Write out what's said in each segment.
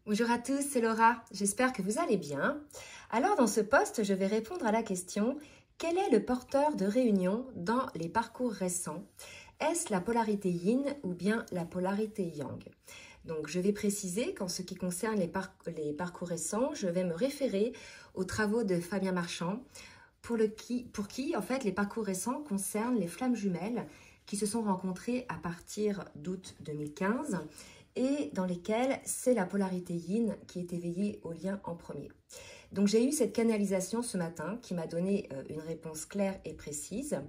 Bonjour à tous, c'est Laura, j'espère que vous allez bien. Alors dans ce post, je vais répondre à la question « Quel est le porteur de réunion dans les parcours récents? Est-ce la polarité yin ou bien la polarité yang ?» Donc je vais préciser qu'en ce qui concerne les parcours récents, je vais me référer aux travaux de Fabien Marchand pour qui en fait les parcours récents concernent les flammes jumelles qui se sont rencontrées à partir d'août 2015 et dans lesquels c'est la polarité yin qui est éveillée au lien en premier. Donc j'ai eu cette canalisation ce matin qui m'a donné une réponse claire et précise.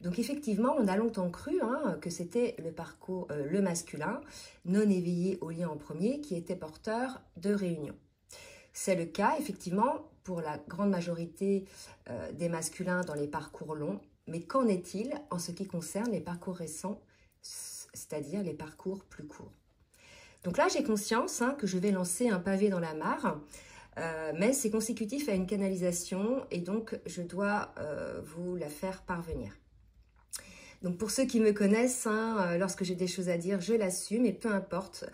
Donc effectivement, on a longtemps cru que c'était le masculin non éveillé au lien en premier qui était porteur de réunion. C'est le cas effectivement pour la grande majorité des masculins dans les parcours longs, mais qu'en est-il en ce qui concerne les parcours récents, c'est-à-dire les parcours plus courts? Donc là, j'ai conscience que je vais lancer un pavé dans la mare, mais c'est consécutif à une canalisation et donc je dois vous la faire parvenir. Donc pour ceux qui me connaissent, lorsque j'ai des choses à dire, je l'assume et peu importe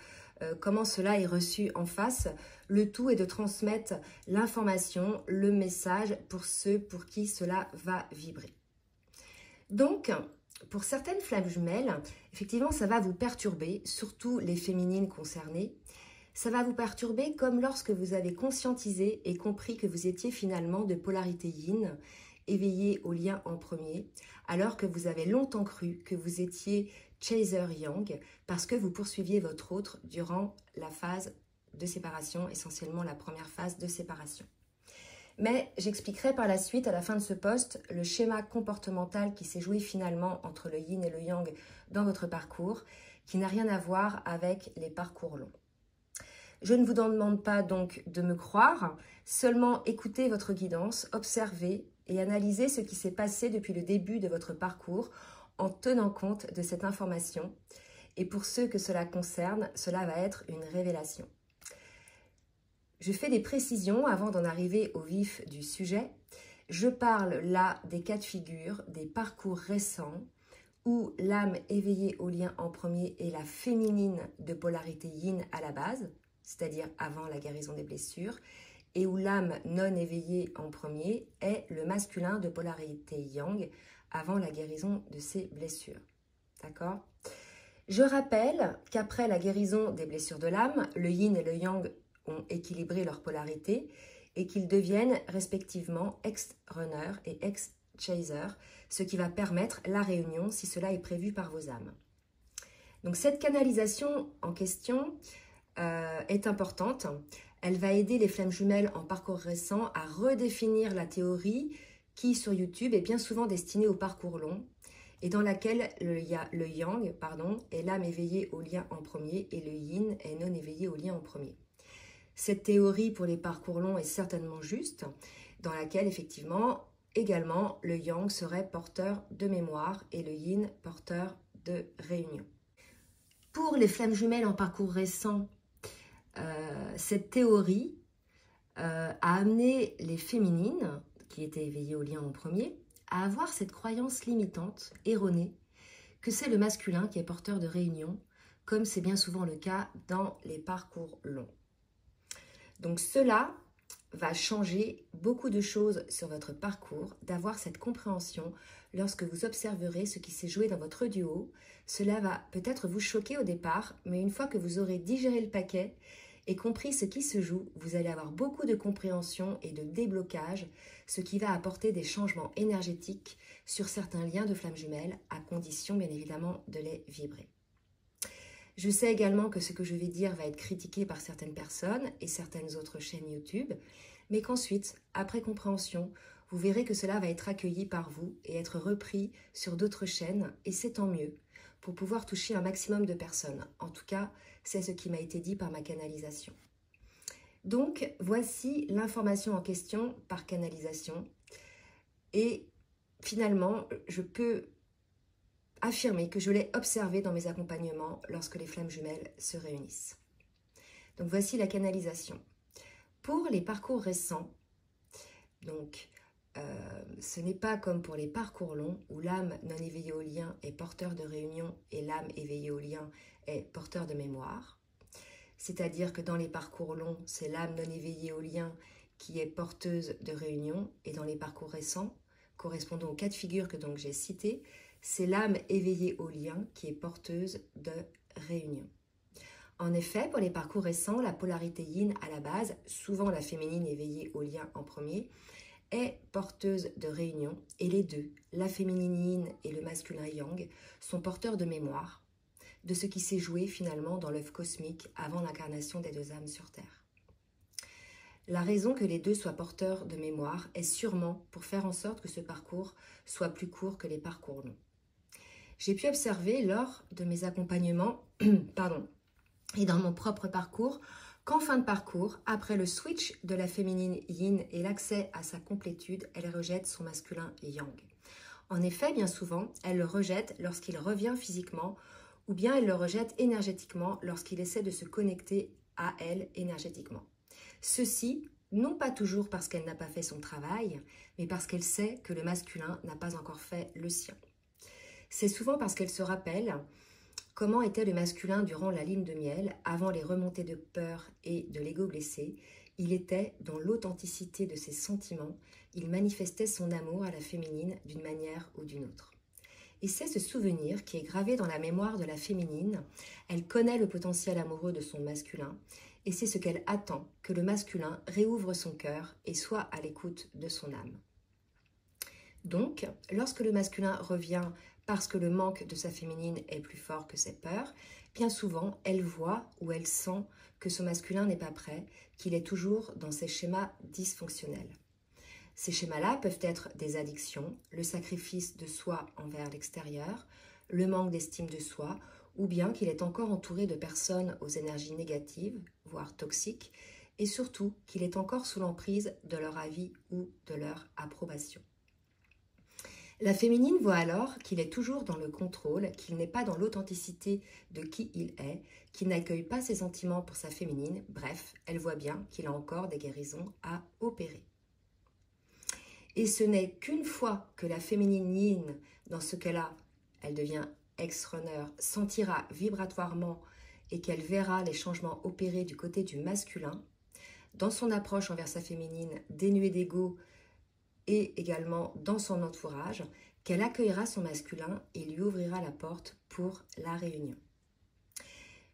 comment cela est reçu en face, le tout est de transmettre l'information, le message pour ceux pour qui cela va vibrer. Donc, pour certaines flammes jumelles, effectivement, ça va vous perturber, surtout les féminines concernées. Ça va vous perturber comme lorsque vous avez conscientisé et compris que vous étiez finalement de polarité yin, éveillé au lien en premier, alors que vous avez longtemps cru que vous étiez chaser yang, parce que vous poursuiviez votre autre durant la phase de séparation, essentiellement la première phase de séparation. Mais j'expliquerai par la suite, à la fin de ce post, le schéma comportemental qui s'est joué finalement entre le yin et le yang dans votre parcours, qui n'a rien à voir avec les parcours longs. Je ne vous demande pas donc de me croire, seulement écoutez votre guidance, observez et analysez ce qui s'est passé depuis le début de votre parcours en tenant compte de cette information. Et pour ceux que cela concerne, cela va être une révélation. Je fais des précisions avant d'en arriver au vif du sujet. Je parle là des cas de figure, des parcours récents où l'âme éveillée au lien en premier est la féminine de polarité yin à la base, c'est-à-dire avant la guérison des blessures, et où l'âme non éveillée en premier est le masculin de polarité yang avant la guérison de ses blessures. D'accord ? Je rappelle qu'après la guérison des blessures de l'âme, le yin et le yang ont équilibré leur polarité et qu'ils deviennent respectivement ex-runner et ex-chaser, ce qui va permettre la réunion si cela est prévu par vos âmes. Donc cette canalisation en question est importante. Elle va aider les flammes jumelles en parcours récent à redéfinir la théorie qui, sur YouTube, est bien souvent destinée au parcours long et dans laquelle le yang est l'âme éveillée au lien en premier et le yin est non éveillé au lien en premier. Cette théorie pour les parcours longs est certainement juste, dans laquelle effectivement également le yang serait porteur de mémoire et le yin porteur de réunion. Pour les flammes jumelles en parcours récent, cette théorie a amené les féminines, qui étaient éveillées au lien en premier, à avoir cette croyance limitante, erronée, que c'est le masculin qui est porteur de réunion, comme c'est bien souvent le cas dans les parcours longs. Donc cela va changer beaucoup de choses sur votre parcours, d'avoir cette compréhension lorsque vous observerez ce qui s'est joué dans votre duo. Cela va peut-être vous choquer au départ, mais une fois que vous aurez digéré le paquet et compris ce qui se joue, vous allez avoir beaucoup de compréhension et de déblocage, ce qui va apporter des changements énergétiques sur certains liens de flammes jumelles, à condition bien évidemment de les vibrer. Je sais également que ce que je vais dire va être critiqué par certaines personnes et certaines autres chaînes YouTube, mais qu'ensuite, après compréhension, vous verrez que cela va être accueilli par vous et être repris sur d'autres chaînes, et c'est tant mieux, pour pouvoir toucher un maximum de personnes. En tout cas, c'est ce qui m'a été dit par ma canalisation. Donc, voici l'information en question par canalisation, et finalement, je peux affirmer que je l'ai observé dans mes accompagnements lorsque les flammes jumelles se réunissent. Donc voici la canalisation. Pour les parcours récents, donc ce n'est pas comme pour les parcours longs où l'âme non éveillée au lien est porteur de réunion et l'âme éveillée au lien est porteur de mémoire. c'est-à-dire que dans les parcours longs, c'est l'âme non éveillée au lien qui est porteuse de réunion, et dans les parcours récents, correspondant aux cas de figure que donc j'ai cités, c'est l'âme éveillée au lien qui est porteuse de réunion. En effet, pour les parcours récents, la polarité yin à la base, souvent la féminine éveillée au lien en premier, est porteuse de réunion, et les deux, la féminine yin et le masculin yang, sont porteurs de mémoire, de ce qui s'est joué finalement dans l'œuf cosmique avant l'incarnation des deux âmes sur Terre. La raison que les deux soient porteurs de mémoire est sûrement pour faire en sorte que ce parcours soit plus court que les parcours longs. J'ai pu observer lors de mes accompagnements et dans mon propre parcours qu'en fin de parcours, après le switch de la féminine yin et l'accès à sa complétude, elle rejette son masculin yang. En effet, bien souvent, elle le rejette lorsqu'il revient physiquement ou bien elle le rejette énergétiquement lorsqu'il essaie de se connecter à elle énergétiquement. Ceci, non pas toujours parce qu'elle n'a pas fait son travail, mais parce qu'elle sait que le masculin n'a pas encore fait le sien. C'est souvent parce qu'elle se rappelle comment était le masculin durant la lune de miel, avant les remontées de peur et de l'ego blessé. Il était dans l'authenticité de ses sentiments, il manifestait son amour à la féminine d'une manière ou d'une autre. Et c'est ce souvenir qui est gravé dans la mémoire de la féminine. Elle connaît le potentiel amoureux de son masculin et c'est ce qu'elle attend, que le masculin réouvre son cœur et soit à l'écoute de son âme. Donc, lorsque le masculin revient parce que le manque de sa féminine est plus fort que ses peurs, bien souvent, elle voit ou elle sent que son masculin n'est pas prêt, qu'il est toujours dans ses schémas dysfonctionnels. Ces schémas-là peuvent être des addictions, le sacrifice de soi envers l'extérieur, le manque d'estime de soi, ou bien qu'il est encore entouré de personnes aux énergies négatives, voire toxiques, et surtout qu'il est encore sous l'emprise de leur avis ou de leur approbation. La féminine voit alors qu'il est toujours dans le contrôle, qu'il n'est pas dans l'authenticité de qui il est, qu'il n'accueille pas ses sentiments pour sa féminine, bref, elle voit bien qu'il a encore des guérisons à opérer. Et ce n'est qu'une fois que la féminine yin, dans ce cas-là, elle devient ex-runner, sentira vibratoirement et qu'elle verra les changements opérés du côté du masculin, dans son approche envers sa féminine dénuée d'ego et également dans son entourage, qu'elle accueillera son masculin et lui ouvrira la porte pour la réunion.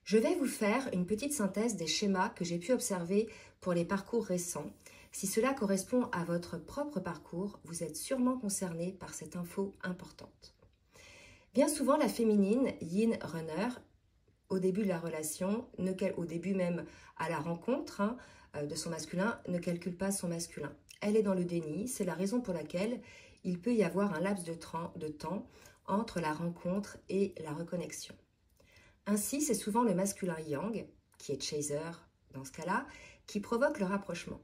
Je vais vous faire une petite synthèse des schémas que j'ai pu observer pour les parcours récents. Si cela correspond à votre propre parcours, vous êtes sûrement concerné par cette info importante. Bien souvent, la féminine yin runner, au début de la relation, au début même à la rencontre de son masculin, ne calcule pas son masculin. Elle est dans le déni, c'est la raison pour laquelle il peut y avoir un laps de temps entre la rencontre et la reconnexion. Ainsi, c'est souvent le masculin yang, qui est chaser dans ce cas-là, qui provoque le rapprochement.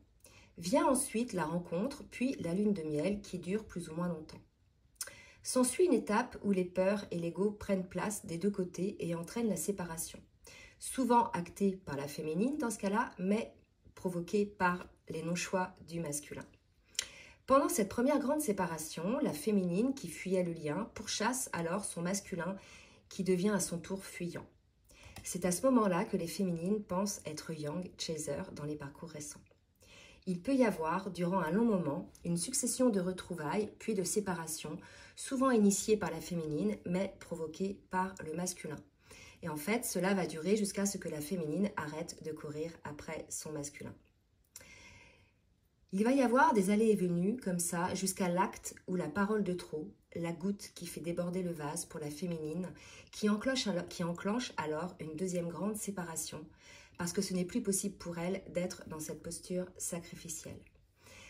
Vient ensuite la rencontre, puis la lune de miel qui dure plus ou moins longtemps. S'ensuit une étape où les peurs et l'ego prennent place des deux côtés et entraînent la séparation. Souvent actée par la féminine dans ce cas-là, mais provoquée par les non-choix du masculin. Pendant cette première grande séparation, la féminine qui fuyait le lien pourchasse alors son masculin qui devient à son tour fuyant. C'est à ce moment-là que les féminines pensent être yang, chaser dans les parcours récents. Il peut y avoir, durant un long moment, une succession de retrouvailles puis de séparations, souvent initiées par la féminine, mais provoquées par le masculin. Et en fait, cela va durer jusqu'à ce que la féminine arrête de courir après son masculin. Il va y avoir des allées et venues comme ça, jusqu'à l'acte où la parole de trop, la goutte qui fait déborder le vase pour la féminine, qui enclenche alors une deuxième grande séparation, parce que ce n'est plus possible pour elle d'être dans cette posture sacrificielle.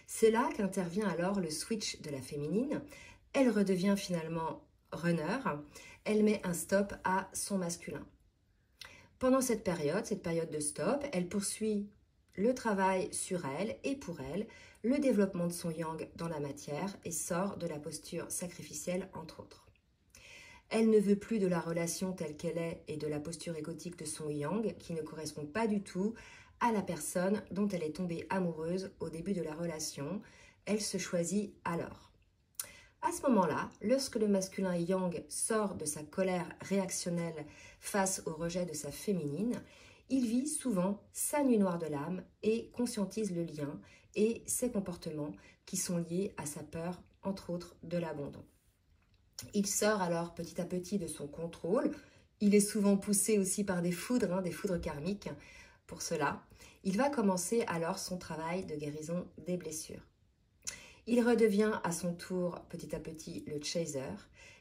C'est là qu'intervient alors le switch de la féminine. Elle redevient finalement runner, elle met un stop à son masculin. Pendant cette période de stop, elle poursuit le travail sur elle et pour elle, le développement de son yang dans la matière et sort de la posture sacrificielle entre autres. Elle ne veut plus de la relation telle qu'elle est et de la posture égotique de son yang qui ne correspond pas du tout à la personne dont elle est tombée amoureuse au début de la relation. Elle se choisit alors. À ce moment-là, lorsque le masculin yang sort de sa colère réactionnelle face au rejet de sa féminine, il vit souvent sa nuit noire de l'âme et conscientise le lien et ses comportements qui sont liés à sa peur, entre autres, de l'abandon. Il sort alors petit à petit de son contrôle. Il est souvent poussé aussi par des foudres karmiques. Pour cela, il va commencer alors son travail de guérison des blessures. Il redevient à son tour petit à petit le chaser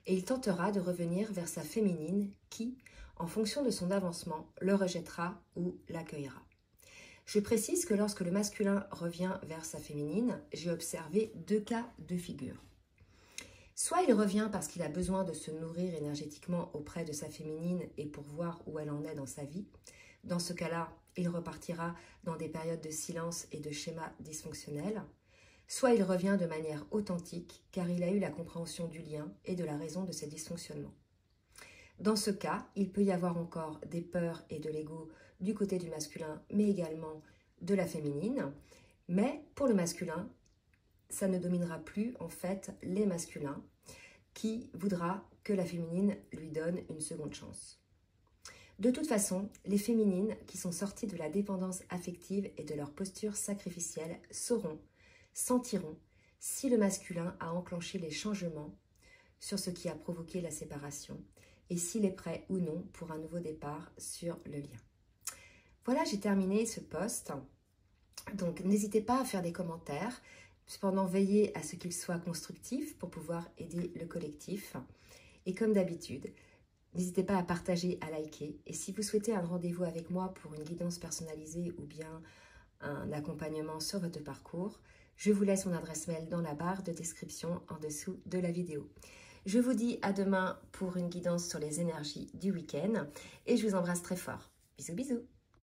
et il tentera de revenir vers sa féminine qui, en fonction de son avancement, le rejettera ou l'accueillera. Je précise que lorsque le masculin revient vers sa féminine, j'ai observé 2 cas de figure. Soit il revient parce qu'il a besoin de se nourrir énergétiquement auprès de sa féminine et pour voir où elle en est dans sa vie. Dans ce cas-là, il repartira dans des périodes de silence et de schémas dysfonctionnels. Soit il revient de manière authentique car il a eu la compréhension du lien et de la raison de ses dysfonctionnements. Dans ce cas, il peut y avoir encore des peurs et de l'ego du côté du masculin, mais également de la féminine. Mais pour le masculin, ça ne dominera plus en fait les masculins qui voudra que la féminine lui donne une seconde chance. De toute façon, les féminines qui sont sorties de la dépendance affective et de leur posture sacrificielle sauront, sentiront si le masculin a enclenché les changements sur ce qui a provoqué la séparation et s'il est prêt ou non pour un nouveau départ sur le lien. Voilà, j'ai terminé ce post. Donc, n'hésitez pas à faire des commentaires. Cependant, veillez à ce qu'il soit constructif pour pouvoir aider le collectif. Et comme d'habitude, n'hésitez pas à partager, à liker. Et si vous souhaitez un rendez-vous avec moi pour une guidance personnalisée ou bien un accompagnement sur votre parcours, je vous laisse mon adresse mail dans la barre de description en dessous de la vidéo. Je vous dis à demain pour une guidance sur les énergies du week-end et je vous embrasse très fort. Bisous bisous.